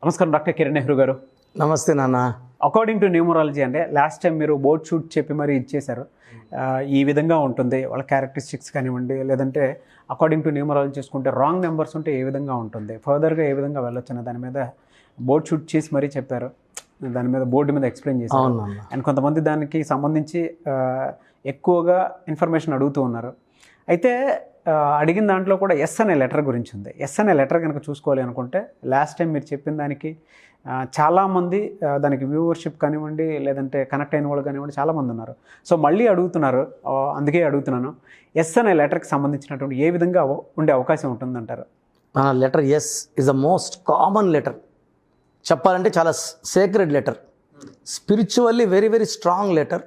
నమస్కారం డాక్టర్ కిరణ్ నెహ్రూ గారు. నమస్తే నాన్న. అకార్డింగ్ టు న్యూమరాలజీ అంటే లాస్ట్ టైం మీరు బోర్డ్ షూట్ చెప్పి మరి ఇచ్చేశారు. ఈ విధంగా ఉంటుంది వాళ్ళ క్యారెక్టరిస్టిక్స్ కానివ్వండి, లేదంటే అకార్డింగ్ టు న్యూమరాలజీ చేసుకుంటే రాంగ్ నెంబర్స్ ఉంటే ఏ విధంగా ఉంటుంది, ఫర్దర్గా ఏ విధంగా వెళ్ళొచ్చు అనే దాని మీద బోర్డ్ షూట్ చేసి మరీ చెప్పారు. దాని మీద బోర్డు మీద ఎక్స్ప్లెయిన్ చేశారు. అండ్ కొంతమంది దానికి సంబంధించి ఎక్కువగా ఇన్ఫర్మేషన్ అడుగుతూ ఉన్నారు. అయితే అడిగిన దాంట్లో కూడా ఎస్ అనే లెటర్ గురించి ఉంది. ఎస్ అనే లెటర్ కనుక చూసుకోవాలి అనుకుంటే లాస్ట్ టైం మీరు చెప్పిన దానికి చాలామంది దానికి వ్యూవర్షిప్ కానివ్వండి, లేదంటే కనెక్ట్ అయిన వాళ్ళు కానివ్వండి చాలామంది ఉన్నారు. సో మళ్ళీ అడుగుతున్నారు, అందుకే అడుగుతున్నాను. ఎస్ అనే లెటర్కి సంబంధించినటువంటి ఏ విధంగా ఉండే అవకాశం ఉంటుందంటారు? Letter S is the most common letter. చెప్పాలంటే చాలా sacred letter, spiritually very very strong letter.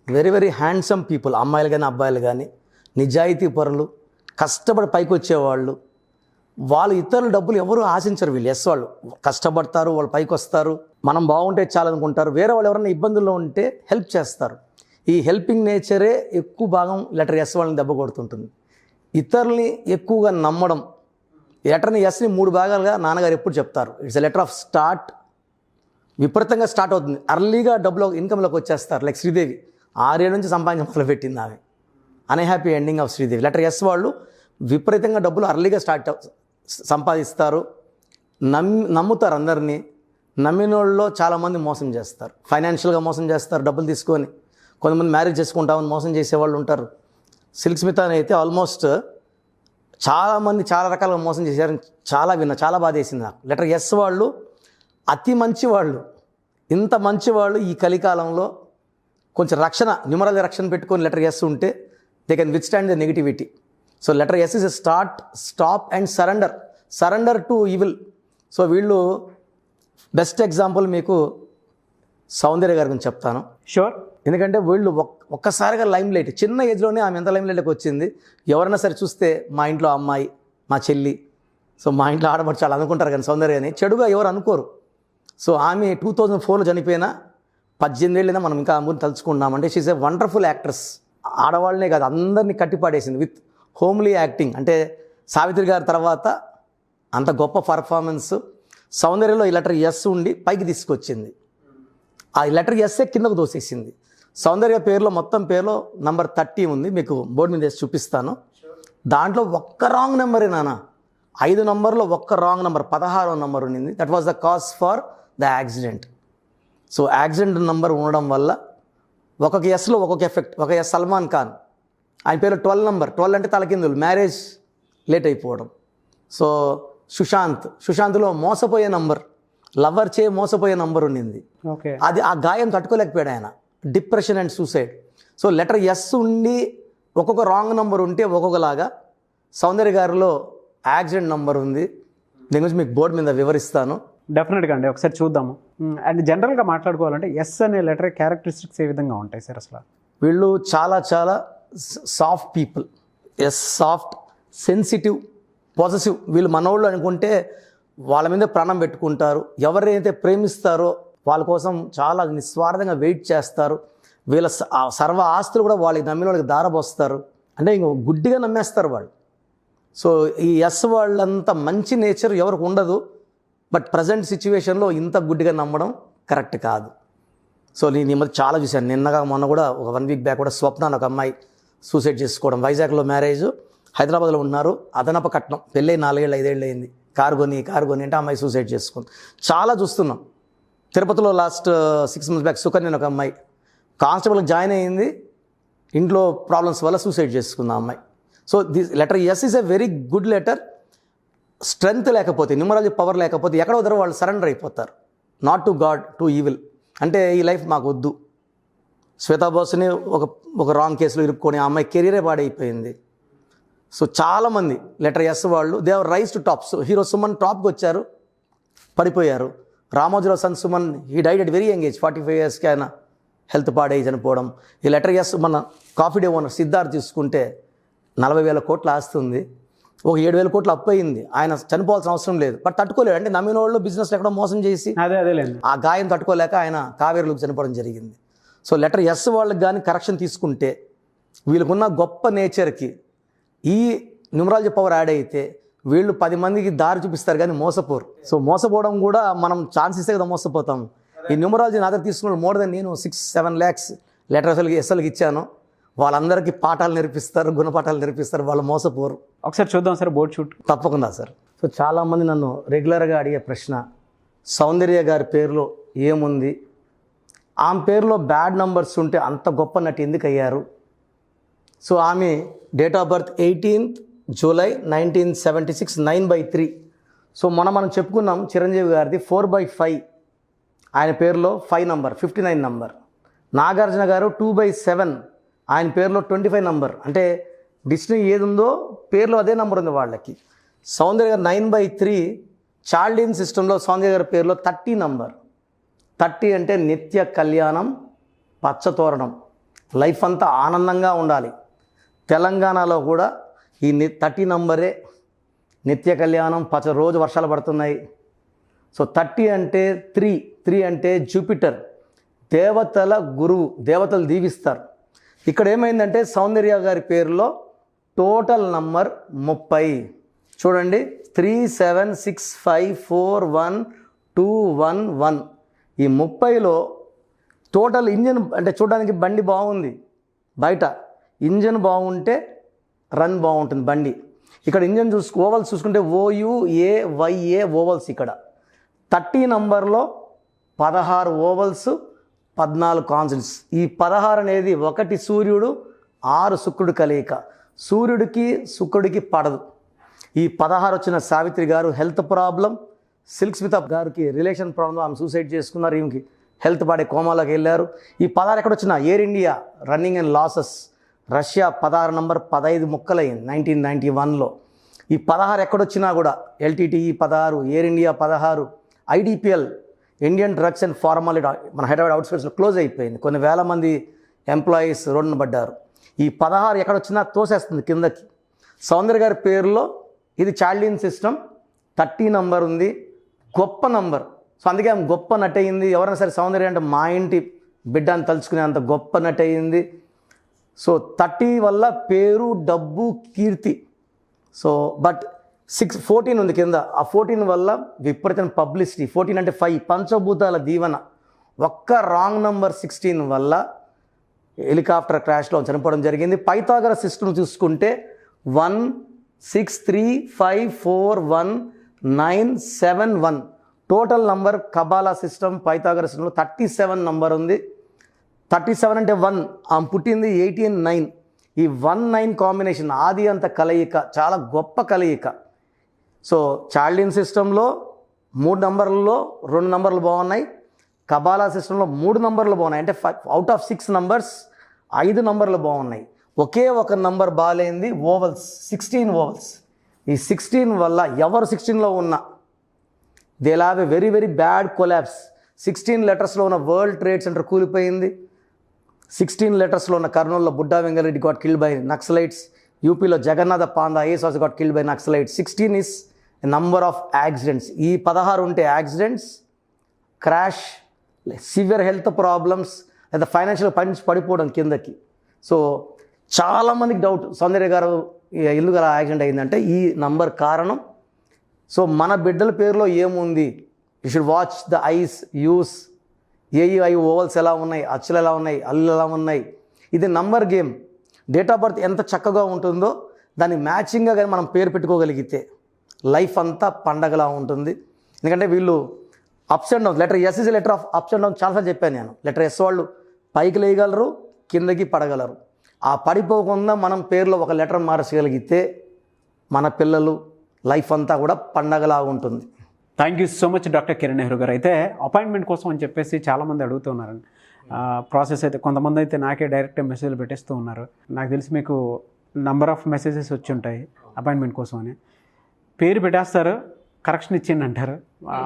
Very very handsome people, అమ్మాయిలు కానీ అబ్బాయిలు కానీ, నిజాయితీ పరులు, కష్టపడి పైకి వచ్చేవాళ్ళు. వాళ్ళు ఇతరుల డబ్బులు ఎవరు ఆశించరు. వీళ్ళు ఎస్ వాళ్ళు కష్టపడతారు, వాళ్ళు పైకి వస్తారు, మనం బాగుంటే చాలనుకుంటారు. వేరే వాళ్ళు ఎవరైనా ఇబ్బందుల్లో ఉంటే హెల్ప్ చేస్తారు. ఈ హెల్పింగ్ నేచరే ఎక్కువ భాగం లెటర్ ఎస్ వాళ్ళని దెబ్బ కొడుతుంటుంది. ఇతరుల్ని ఎక్కువగా నమ్మడం. లెటర్ని ఎస్ని 3 భాగాలుగా నాన్నగారు ఎప్పుడు చెప్తారు. It's a letter of start. విపరీతంగా స్టార్ట్ అవుతుంది, అర్లీగా డబ్బులో ఇన్కమ్లోకి వచ్చేస్తారు. లైక్ శ్రీదేవి 6 ఏళ్ళ నుంచి సంపాదించడం మొదలుపెట్టింది ఆమె. Unhappy ending of Sridevi. Letter S వాళ్ళు విపరీతంగా డబ్బులు అర్లీగా సంపాదిస్తారు, నమ్ముతారు అందరినీ. నమ్మిన వాళ్ళలో చాలామంది మోసం చేస్తారు, ఫైనాన్షియల్గా మోసం చేస్తారు డబ్బులు తీసుకొని. కొంతమంది మ్యారేజ్ చేసుకుంటామని మోసం చేసేవాళ్ళు ఉంటారు. సిల్క్ స్మిత అని అయితే ఆల్మోస్ట్ చాలామంది చాలా రకాలుగా మోసం చేశారని చాలా విన్నా, చాలా బాధ వేసింది నాకు. లెటర్ ఎస్ వాళ్ళు అతి మంచి వాళ్ళు. ఇంత మంచి వాళ్ళు ఈ కలికాలంలో కొంచెం రక్షణ, న్యూమరాలజీ రక్షణ పెట్టుకొని లెటర్ ఎస్ ఉంటే they can withstand the negativity. So letter S is a start, stop and surrender to evil. So వీళ్ళు బెస్ట్ ఎగ్జాంపుల్ మీకు సౌందర్య గారి గురించి చెప్తాను. షూర్. ఎందుకంటే వీళ్ళు ఒక్కసారిగా లైమ్ లైట్, చిన్న ఏజ్లోనే ఆమె ఎంత లైమ్ లైట్కి వచ్చింది. ఎవరైనా సరే చూస్తే మా ఇంట్లో అమ్మాయి, మా చెల్లి, సో మా ఇంట్లో ఆడబడి చాలా అనుకుంటారు కానీ సౌందర్య అని చెడుగా ఎవరు అనుకోరు. సో ఆమె 2004లో చనిపోయినా 18 ఏళ్ళైనా మనం ఇంకా అమ్మని తలుచుకుంటున్నామంటే షీఈస్ ఏ వండర్ఫుల్ యాక్ట్రెస్. ఆడవాళ్ళనే కాదు అందరినీ కట్టిపాడేసింది విత్ హోమ్లీ యాక్టింగ్. అంటే సావిత్రి గారి తర్వాత అంత గొప్ప పర్ఫార్మెన్స్ సౌందర్యలో ఈ లెటర్ ఎస్ ఉండి పైకి తీసుకొచ్చింది. ఆ లెటర్ ఎస్ఏ కిందకు దోసేసింది. సౌందర్య పేరులో మొత్తం పేరులో నంబర్ 30 ఉంది, మీకు బోర్డు మీద వేసి చూపిస్తాను. దాంట్లో ఒక్క రాంగ్ నెంబరే నాన్న. 5 నంబర్లో ఒక్క రాంగ్ నెంబర్, 16వ నంబర్ ఉండింది. That was the cause for the accident. So accident number ఉండడం వల్ల ఒక్కొక్క ఎస్లో ఒక్కొక్క ఎఫెక్ట్. ఒక ఎస్ సల్మాన్ ఖాన్, ఆయన పేరు 12 నంబర్. 12 అంటే తలకిందులు, మ్యారేజ్ లేట్ అయిపోవడం. సో సుశాంత్లో మోసపోయే నంబర్, లవర్ చే మోసపోయే నంబర్ ఉండింది. ఓకే, అది ఆ గాయం తట్టుకోలేకపోయాడు ఆయన, depression and suicide. So letter S ఉండి ఒక్కొక్క రాంగ్ నంబర్ ఉంటే ఒక్కొక్కలాగా. సౌందర్య గారిలో యాక్సిడెంట్ నంబర్ ఉంది. దీని గురించి మీకు బోర్డు మీద వివరిస్తాను. డెఫినెట్గా అండి, ఒకసారి చూద్దాము. అండ్ జనరల్గా మాట్లాడుకోవాలంటే ఎస్ అనే లెటర్ క్యారెక్టరిస్టిక్స్ ఏ విధంగా ఉంటాయి సార్ అసలు? వీళ్ళు చాలా చాలా soft people. Yes soft, sensitive, positive. వీళ్ళు మనోళ్ళు అనుకుంటే వాళ్ళ మీద ప్రాణం పెట్టుకుంటారు. ఎవరైతే ప్రేమిస్తారో వాళ్ళ కోసం చాలా నిస్వార్థంగా వెయిట్ చేస్తారు. వీళ్ళ సర్వ ఆస్తులు కూడా వాళ్ళకి నమ్మిన వాళ్ళకి దారబోస్తారు. అంటే ఇంకో గుడ్డిగా నమ్మేస్తారు వాళ్ళు. సో ఈ ఎస్ వాళ్ళంత మంచి నేచర్ ఎవరికి ఉండదు. బట్ ప్రజెంట్ సిచ్యువేషన్లో ఇంత గుడ్డిగా నమ్మడం కరెక్ట్ కాదు. సో నేను ఈ మధ్య చాలా చూశాను. నిన్నగా మొన్న కూడా ఒక 1 వీక్ బ్యాక్ కూడా స్వప్న అని ఒక అమ్మాయి సూసైడ్ చేసుకోవడం. వైజాగ్లో మ్యారేజ్, హైదరాబాద్లో ఉన్నారు. అదనపు కట్నం, పెళ్ళి 4 ఏళ్ళు 5 ఏళ్ళు అయింది. కారు కొని అంటే అమ్మాయి సూసైడ్ చేసుకుంది. చాలా చూస్తున్నాం. తిరుపతిలో లాస్ట్ 6 months బ్యాక్ సుకన్య ఒక అమ్మాయి కానిస్టేబుల్కి జాయిన్ అయ్యింది, ఇంట్లో ప్రాబ్లమ్స్ వల్ల సూసైడ్ చేసుకుంది ఆ అమ్మాయి. So this letter S is a very good letter. Strength లేకపోతే, న్యూమరాలజీ పవర్ లేకపోతే ఎక్కడో దగ్గర వాళ్ళు సరెండర్ అయిపోతారు. Not to God, to evil. అంటే ఈ లైఫ్ మాకు వద్దు. శ్వేతా బోస్ని ఒక రాంగ్ కేసులో ఇరుక్కొని ఆ అమ్మాయి కెరీరే పాడైపోయింది. సో చాలామంది లెటర్ ఎస్ వాళ్ళు they are rise to tops. Hero Suman టాప్కి వచ్చారు, పడిపోయారు. Ramoji Rao son Suman he died at very young age, 45 yearsకి ఆయన హెల్త్ పాడై చనిపోవడం. ఈ లెటర్ ఎస్ మన కాఫీ డే ఓనర్ సిద్ధార్థ్ తీసుకుంటే 40,000 కోట్లు ఆస్తుంది, ఒక 7,000 కోట్లు అప్పు అయింది. ఆయన చనిపోవాల్సిన అవసరం లేదు, బట్ తట్టుకోలేడు. అంటే నమ్మిన వాళ్ళు బిజినెస్లో ఎక్కడో మోసం చేసి ఆ గాయం తట్టుకోలేక ఆయన కావేరులోకి చనిపోవడం జరిగింది. సో లెటర్ ఎస్ వాళ్ళకి కానీ కరెక్షన్ తీసుకుంటే వీళ్ళకున్న గొప్ప నేచర్కి ఈ న్యూమరాలజీ పవర్ యాడ్ అయితే వీళ్ళు 10 మందికి దారి చూపిస్తారు కానీ మోసపోరు. సో మోసపోవడం కూడా మనం ఛాన్స్ ఇస్తే కదా మోసపోతాం. ఈ న్యూమరాలజీ నా దగ్గర తీసుకున్న మోర్ దెన్ నేను 6-7 lakhs లెటర్ ఎస్ఎల్కి ఇచ్చాను. వాళ్ళందరికీ పాఠాలు నేర్పిస్తారు, గుణపాఠాలు నేర్పిస్తారు, వాళ్ళు మోసపోరు. ఒకసారి చూద్దాం సార్ బోర్డ్ షూట్. తప్పకుండా సార్. సో చాలామంది నన్ను రెగ్యులర్గా అడిగే ప్రశ్న, సౌందర్య గారి పేరులో ఏముంది, ఆమె పేరులో బ్యాడ్ నంబర్స్ ఉంటే అంత గొప్ప నటి ఎందుకు అయ్యారు? సో ఆమె date of birth 18th July 1976, 9/3. So మనం చెప్పుకున్నాం చిరంజీవి గారిది 4/5, ఆయన పేరులో 5 నంబర్ 59 నంబర్. నాగార్జున గారు 2/7, ఆయన పేరులో 25 నంబర్. అంటే డిస్ట్రిక్ట్ ఏది ఉందో పేరులో అదే నంబర్ ఉంది వాళ్ళకి. సౌందర్య గారు 9/3, చాల్డిన్ సిస్టంలో సౌందర్య గారి పేరులో 30 నంబర్. 30 అంటే నిత్య కళ్యాణం, పచ్చతోరణం, లైఫ్ అంతా ఆనందంగా ఉండాలి. తెలంగాణలో కూడా ఈ 30 నంబరే నిత్య కళ్యాణం, రోజు వర్షాలు పడుతున్నాయి. సో 30 అంటే 3 అంటే జూపిటర్, దేవతల గురువు, దేవతలు దీవిస్తారు. ఇక్కడ ఏమైందంటే సౌందర్య గారి పేరులో టోటల్ నంబర్ 30. చూడండి, 3765412111. ఈ 30లో టోటల్ ఇంజన్ అంటే చూడడానికి బండి బాగుంది, బయట ఇంజన్ బాగుంటే రన్ బాగుంటుంది బండి. ఇక్కడ ఇంజన్ ఓవల్స్ చూసుకుంటే OUAYA ఓవల్స్. ఇక్కడ 30 నంబర్లో 16 ఓవల్స్, 14 కాన్సనెంట్స్. ఈ 16 అనేది 1 సూర్యుడు 6 శుక్రుడు కలయిక. సూర్యుడికి శుక్రుడికి పడదు. ఈ 16 వచ్చిన సావిత్రి గారు హెల్త్ ప్రాబ్లం, సిల్క్ స్మిత గారికి రిలేషన్ ప్రాబ్లం, ఆమె సూసైడ్ చేసుకున్నారు, ఈమెకి హెల్త్ పాడే కోమాలోకి వెళ్ళారు. ఈ 16 ఎక్కడొచ్చినా air India running and losses, Russia 16 number 15 ముక్కలయ్యింది 1991లో. ఈ 16 ఎక్కడొచ్చినా కూడా LTTE 16, air India 16, IDPL Indian drugs and formality మన హైదరాబాద్ అవుట్స్కర్ట్స్లో క్లోజ్ అయిపోయింది. కొన్ని వేల మంది ఎంప్లాయీస్ రోడ్డున పడ్డారు. ఈ 16 ఎక్కడొచ్చినా తోసేస్తుంది కిందకి. సౌందర్య గారి పేరులో ఇది చాల్డిన్ సిస్టమ్, 30 నంబర్ ఉంది, గొప్ప నంబర్. సో అందుకే ఆమె గొప్ప నటి అయింది. ఎవరైనా సరే సౌందర్య అంటే మా ఇంటి బిడ్డ అని తలుచుకునే అంత గొప్ప నటి అయింది. సో 30 వల్ల పేరు, డబ్బు, కీర్తి. సో బట్ 14 ఉంది కింద. ఆ 14 వల్ల విపరీతమైన పబ్లిసిటీ. 14 అంటే 5, పంచభూతాల దీవెన. ఒక్క రాంగ్ నంబర్ 16 వల్ల హెలికాప్టర్ క్రాష్లో చనిపోవడం జరిగింది. పైథాగరస్ సిస్టమ్ చూసుకుంటే 163541971 టోటల్ నంబర్. కబాలా సిస్టమ్ పైథాగరస్లో 37 నంబర్ ఉంది. 37 అంటే 1, ఆమె పుట్టింది 18/9. ఈ 1-9 కాంబినేషన్ ఆది అంత కలయిక, చాలా గొప్ప కలయిక. సో చాల్డిన్ సిస్టంలో 3 నంబర్లలో 2 నంబర్లు బాగున్నాయి. కబాలా సిస్టంలో 3 నంబర్లు బాగున్నాయి. అంటే అవుట్ ఆఫ్ 6 నంబర్స్ 5 నంబర్లు బాగున్నాయి. ఒకే ఒక నంబర్ బాగాలేంది ఓవల్స్, 16 ఓవల్స్. ఈ 16 వల్ల ఎవరు 16లో ఉన్నా they will have a very very bad collapse. 16 లెటర్స్లో ఉన్న వరల్డ్ ట్రేడ్ సెంటర్ కూలిపోయింది. 16 లెటర్స్లో ఉన్న కర్నూలులో Budda Vengalareddy got killed by naxalites. యూపీలో Jagannatha Panda IAS officer got killed by naxalites. 16 is number of accidents. ఈ 16 ఉంటే accidents, crash, severe health problems, లేదా ఫైనాన్షియల్ పడిపోవడం కిందకి. సో చాలామందికి డౌట్, సౌందర్య గారు ఎందుకు అలా యాక్సిడెంట్ అయిందంటే ఈ నంబర్ కారణం. సో మన బిడ్డల పేరులో ఏముంది, you should watch the ice, use AEI ovals ఎలా ఉన్నాయి, అచ్చులు ఎలా ఉన్నాయి, అల్లు ఎలా ఉన్నాయి. ఇది number game. Date of birth ఎంత చక్కగా ఉంటుందో దాన్ని మ్యాచింగ్గా కానీ మనం పేరు పెట్టుకోగలిగితే లైఫ్ అంతా పండగలా ఉంటుంది. ఎందుకంటే వీళ్ళు ups and downs, letter S is letter of ups and downs చాలాసార్లు చెప్పాను నేను. లెటర్ ఎస్ వాళ్ళు పైకి లేయగలరు, కిందకి పడగలరు. ఆ పడిపోకుండా మనం పేరులో ఒక లెటర్ మార్చగలిగితే మన పిల్లలు లైఫ్ అంతా కూడా పండగలా ఉంటుంది. Thank you so much doctor Kiran Nehru గారు. అయితే అపాయింట్మెంట్ కోసం అని చెప్పేసి చాలామంది అడుగుతున్నారండి. ప్రాసెస్ అయితే కొంతమంది అయితే నాకే డైరెక్ట్ మెసేజ్లు పెట్టేస్తూ ఉన్నారు. నాకు తెలిసి మీకు నంబర్ ఆఫ్ మెసేజెస్ వచ్చి ఉంటాయి అపాయింట్మెంట్ కోసం అని. పేరు పెట్టేస్తారు, కరెక్షన్ ఇచ్చిండి అంటారు,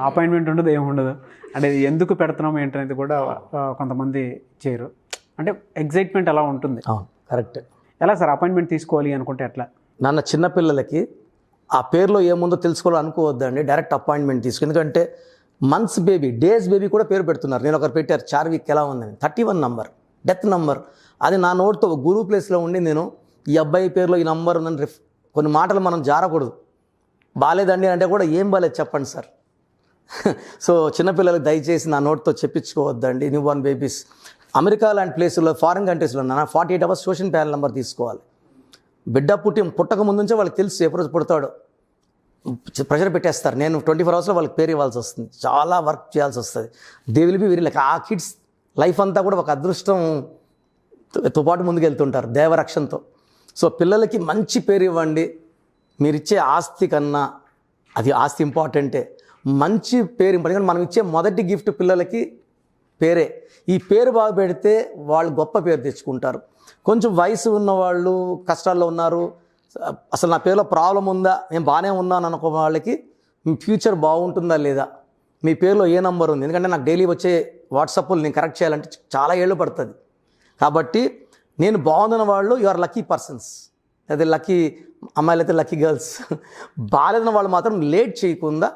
అపాయింట్మెంట్ ఉండదు, ఏముండదు. అంటే ఎందుకు పెడుతున్నాం ఏంటనేది కూడా కొంతమంది చేయరు. అంటే ఎగ్జైట్మెంట్ అలా ఉంటుంది. కరెక్ట్. ఎలా సార్ అపాయింట్మెంట్ తీసుకోవాలి అనుకుంటే ఎట్లా? నాన్న చిన్నపిల్లలకి ఆ పేరులో ఏముందో తెలుసుకోవాలి అనుకోవద్దండి, డైరెక్ట్ అపాయింట్మెంట్ తీసుకుని. ఎందుకంటే మంత్స్ బేబీ, డేస్ బేబీ కూడా పేరు పెడుతున్నారు. నేను ఒకరు పెట్టారు, చార్విక్ ఎలా ఉందని, 31 నంబర్, డెత్ నంబర్. అది నా నోట్తో గురువు ప్లేస్లో ఉండి నేను ఈ అబ్బాయి పేరులో ఈ నంబర్ ఉందని కొన్ని మాటలు మనం జారకూడదు. బాలేదండి అంటే కూడా ఏం బాలేదు చెప్పండి సార్. సో చిన్నపిల్లలకు దయచేసి నా నోట్తో చెప్పించుకోవద్దండి. న్యూ బోర్న్ బేబీస్ అమెరికా లాంటి ప్లేసుల్లో, ఫారిన్ కంట్రీస్లో 48 అవర్స్ సోషన్ ప్యానల్ నెంబర్ తీసుకోవాలి. బిడ్డ పుట్టక ముందు నుంచే వాళ్ళకి తెలుసు ఎప్పుడు రోజు పుడతాడో. ప్రెషర్ పెట్టేస్తారు. నేను 24 అవర్స్లో వాళ్ళకి పేరు ఇవ్వాల్సి వస్తుంది, చాలా వర్క్ చేయాల్సి వస్తుంది. They will be very like ఆ కిడ్స్ లైఫ్ అంతా కూడా ఒక అదృష్టంతో పాటు ముందుకు వెళ్తుంటారు దేవరక్షణతో. సో పిల్లలకి మంచి పేరు ఇవ్వండి. మీరు ఇచ్చే ఆస్తి కన్నా అది ఆస్తి ఇంపార్టెంటే, మంచి పేరు ఇంపార్టెంట్. మనం ఇచ్చే మొదటి గిఫ్ట్ పిల్లలకి పేరే. ఈ పేరు బాగా పెడితే వాళ్ళు గొప్ప పేరు తెచ్చుకుంటారు. కొంచెం వయసు ఉన్నవాళ్ళు, కష్టాల్లో ఉన్నారు, అసలు నా పేరులో ప్రాబ్లం ఉందా, నేను బాగానే ఉన్నాను అనుకో వాళ్ళకి మీ ఫ్యూచర్ బాగుంటుందా లేదా, మీ పేరులో ఏ నెంబర్ ఉంది, ఎందుకంటే నాకు డైలీ వచ్చే వాట్సాప్లు నేను కరెక్ట్ చేయాలంటే చాలా ఏళ్ళు పడుతుంది. కాబట్టి నేను బాగుందన్న వాళ్ళు యు ఆర్ లక్కీ పర్సన్స్, అదే లక్కీ అమ్మాయిలు అయితే లక్కీ గర్ల్స్. బాగాలేదన్న వాళ్ళు మాత్రం లేట్ చేయకుండా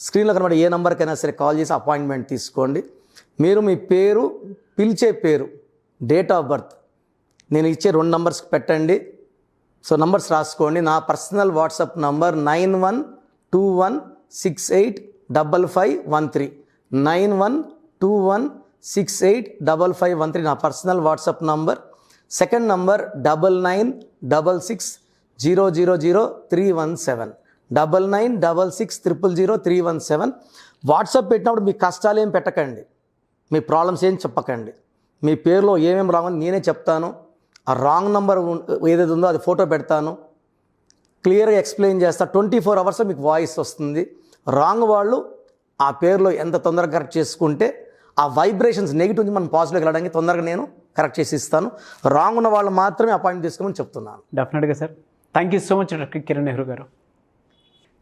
స్క్రీన్లో కనబడే ఏ నెంబర్కైనా సరే కాల్ చేసి అపాయింట్మెంట్ తీసుకోండి. మీరు మీ పేరు, పిలిచే పేరు, డేట్ ఆఫ్ బర్త్ నేను ఇచ్చే 2 నంబర్స్కి పెట్టండి. సో నంబర్స్ రాసుకోండి. నా పర్సనల్ వాట్సాప్ నంబర్ 9121685513 9121685513 నా personal WhatsApp number. Second number 9966000317 9966000317. WhatsApp పెట్టినప్పుడు మీ కష్టాలు ఏం పెట్టకండి, మీ ప్రాబ్లమ్స్ ఏం చెప్పకండి. మీ పేరులో ఏమేమి రాంగ్ అని నేనే చెప్తాను. ఆ రాంగ్ నెంబర్ ఏదైతే ఉందో అది ఫోటో పెడతాను, క్లియర్గా ఎక్స్ప్లెయిన్ చేస్తా. 24 అవర్స్లో మీకు వాయిస్ వస్తుంది. రాంగ్ వాళ్ళు ఆ పేరులో ఎంత తొందరగా కరెక్ట్ చేసుకుంటే ఆ వైబ్రేషన్స్ నెగిటివ్ నుంచి మనం పాజిటివ్కి వెళ్ళడానికి తొందరగా నేను కరెక్ట్ చేసి ఇస్తాను. రాంగ్ ఉన్న వాళ్ళు మాత్రమే అపాయింట్ తీసుకోమని చెప్తున్నాను. డెఫినెట్గా sir. Thank you so much doctor Kiran Nehru గారు.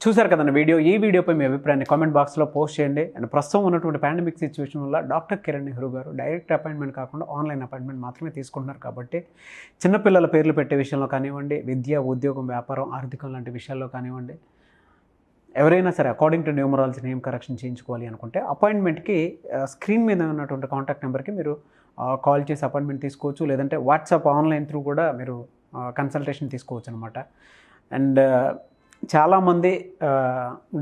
చూశారు కదండి వీడియో. ఈ వీడియోపై మీ అభిప్రాయాన్ని కామెంట్ బాక్స్లో పోస్ట్ చేయండి. అండ్ ప్రస్తుతం ఉన్నటువంటి పాండమిక్ సిచ్యువేషన్ వల్ల డాక్టర్ కిరణ్ నెహ్రూ గారు డైరెక్ట్ అపాయింట్మెంట్ కాకుండా ఆన్లైన్ అపాయింట్మెంట్ మాత్రమే తీసుకుంటున్నారు. కాబట్టి చిన్నపిల్లల పేర్లు పెట్టే విషయంలో కానివ్వండి, విద్య, ఉద్యోగం, వ్యాపారం, ఆర్థికం లాంటి విషయాల్లో కానివ్వండి, ఎవరైనా సరే according to numerology name correction చేయించుకోవాలి అనుకుంటే అపాయింట్మెంట్కి స్క్రీన్ మీద ఉన్నటువంటి కాంటాక్ట్ నెంబర్కి మీరు కాల్ చేసి అపాయింట్మెంట్ తీసుకోవచ్చు. లేదంటే వాట్సాప్ ఆన్లైన్ త్రూ కూడా మీరు కన్సల్టేషన్ తీసుకోవచ్చు అనమాట. అండ్ చాలామంది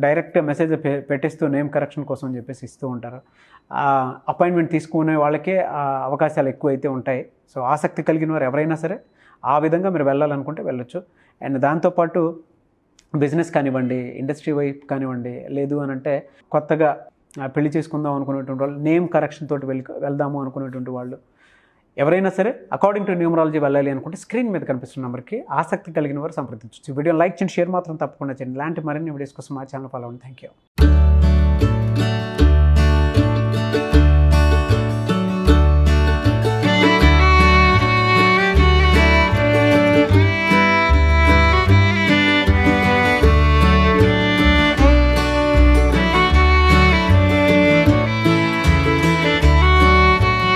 డైరెక్ట్ మెసేజ్ పెట్టేస్తూ నేమ్ కరెక్షన్ కోసం అని చెప్పేసి ఇస్తూ ఉంటారు. అపాయింట్మెంట్ తీసుకునే వాళ్ళకే అవకాశాలు ఎక్కువైతే ఉంటాయి. సో ఆసక్తి కలిగిన వారు ఎవరైనా సరే ఆ విధంగా మీరు వెళ్ళాలనుకుంటే వెళ్ళొచ్చు. అండ్ దాంతోపాటు బిజినెస్ కానివ్వండి, ఇండస్ట్రీ వైపు కానివ్వండి, లేదు అని అంటే కొత్తగా పెళ్లి చేసుకుందాం అనుకునేటువంటి వాళ్ళు, నేమ్ కరెక్షన్ తోటి వెళ్దాము అనుకునేటువంటి వాళ్ళు ఎవరైనా సరే అకార్డింగ్ టు న్యూమరాలజీ వెళ్ళాలి అనుకుంటే స్క్రీన్ మీద కనిపిస్తున్న నెంబర్కి ఆసక్తి కలిగిన వారు సంప్రదించవచ్చు. ఈ వీడియో లైక్ చేయండి, షేర్ మాత్రం తప్పకుండా చేయండి. ఇలాంటి మరిన్ని వీడియోస్ కోసం మా ఛానల్ ఫాలో అవ్వండి. Thank you.